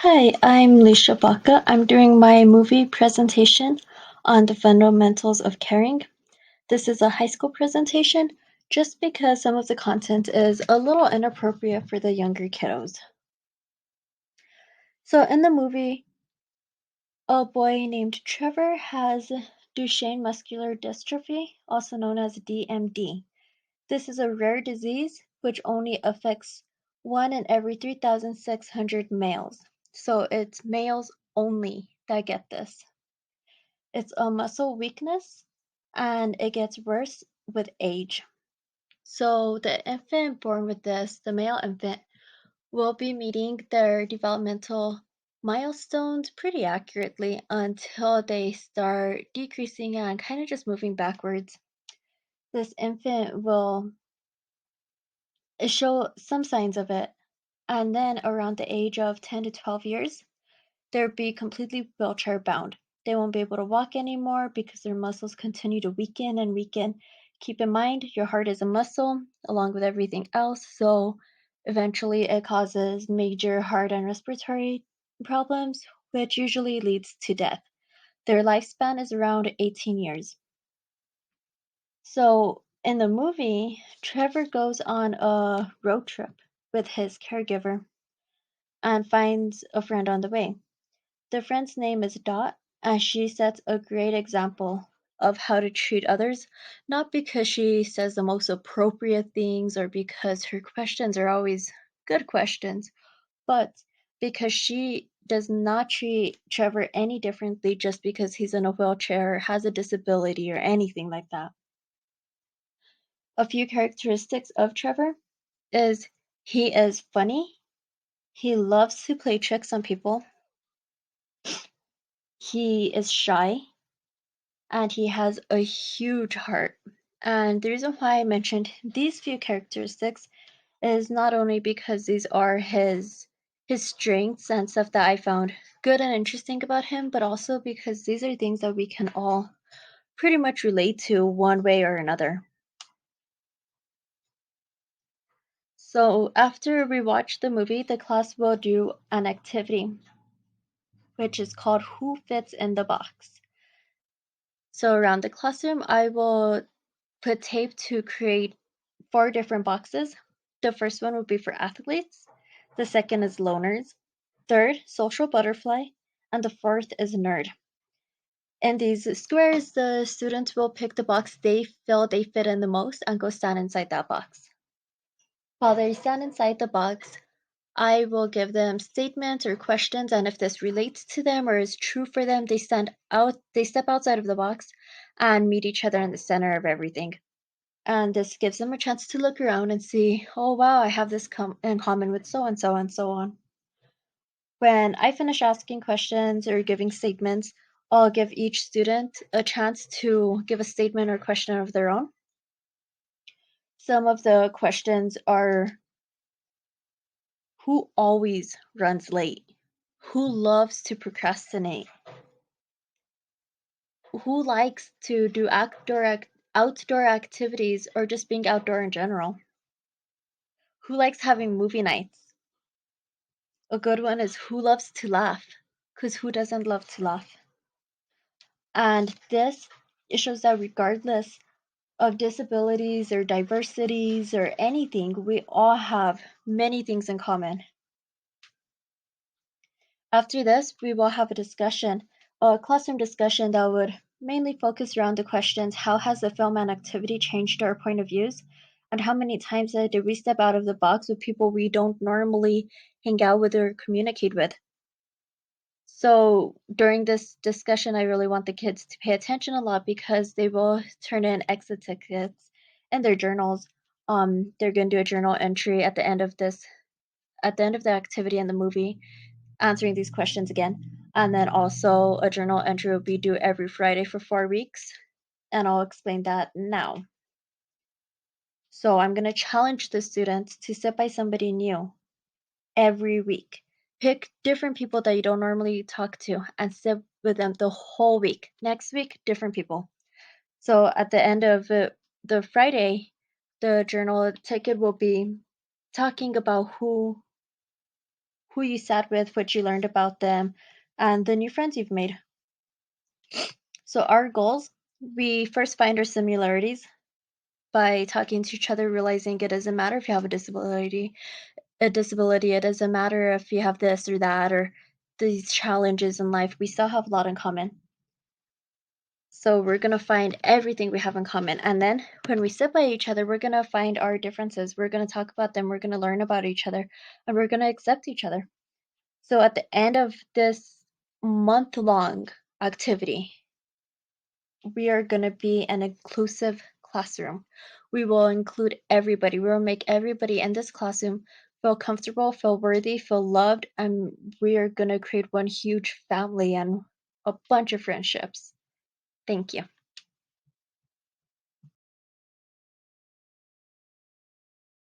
Hi, I'm Lisha Baca. I'm doing my movie presentation on the fundamentals of caring. This is a high school presentation just because some of the content is a little inappropriate for the younger kiddos. So in the movie, a boy named Trevor has Duchenne muscular dystrophy, also known as DMD. This is a rare disease which only affects 1 in every 3,600 males. So it's males only that get this. It's a muscle weakness and it gets worse with age. So the infant born with this, the male infant, will be meeting their developmental milestones pretty accurately until they start decreasing and kind of just moving backwards. This infant will show some signs of it, and then around the age of 10 to 12 years, they'll be completely wheelchair bound. They won't be able to walk anymore because their muscles continue to weaken and weaken. Keep in mind, your heart is a muscle along with everything else, so eventually it causes major heart and respiratory problems, which usually leads to death. Their lifespan is around 18 years. So in the movie, Trevor goes on a road trip with his caregiver and finds a friend on the way. The friend's name is Dot, and she sets a great example of how to treat others, not because she says the most appropriate things or because her questions are always good questions, but because she does not treat Trevor any differently just because he's in a wheelchair or has a disability or anything like that. A few characteristics of Trevor is he is funny, he loves to play tricks on people, he is shy, and he has a huge heart. And the reason why I mentioned these few characteristics is not only because these are his strengths and stuff that I found good and interesting about him, but also because these are things that we can all pretty much relate to one way or another. So after we watch the movie, the class will do an activity which is called Who Fits in the Box. So around the classroom, I will put tape to create 4 different boxes. The first one would be for athletes, the second is loners, third, social butterfly, and the fourth is nerd. In these squares, the students will pick the box they feel they fit in the most and go stand inside that box. While they stand inside the box, I will give them statements or questions, and if this relates to them or is true for them, they step outside of the box and meet each other in the center of everything. And this gives them a chance to look around and see, oh wow, I have this in common with so and so and so on. When I finish asking questions or giving statements, I'll give each student a chance to give a statement or question of their own. Some of the questions are: who always runs late? Who loves to procrastinate? Who likes to do outdoor activities or just being outdoor in general? Who likes having movie nights? A good one is who loves to laugh? Because who doesn't love to laugh? And this, it shows that regardless of disabilities or diversities or anything, we all have many things in common. After this, we will have a classroom discussion that would mainly focus around the questions: how has the film and activity changed our point of views? And how many times did we step out of the box with people we don't normally hang out with or communicate with? So during this discussion, I really want the kids to pay attention a lot because they will turn in exit tickets in their journals. They're going to do a journal entry at the end of the activity in the movie, answering these questions again. And then also a journal entry will be due every Friday for 4 weeks. And I'll explain that now. So I'm going to challenge the students to sit by somebody new every week. Pick different people that you don't normally talk to and sit with them the whole week. Next week, different people. So at the end of the Friday, the journal ticket will be talking about who who you sat with, what you learned about them, and the new friends you've made. So our goals, we first find our similarities by talking to each other, realizing it doesn't matter if you have a disability. It doesn't matter if you have this or that or these challenges in life. We still have a lot in common. So we're going to find everything we have in common. And then when we sit by each other, we're going to find our differences. We're going to talk about them. We're going to learn about each other and we're going to accept each other. So at the end of this month-long activity, we are going to be an inclusive classroom. We will include everybody. We will make everybody in this classroom feel comfortable, feel worthy, feel loved, and we are going to create one huge family and a bunch of friendships. Thank you.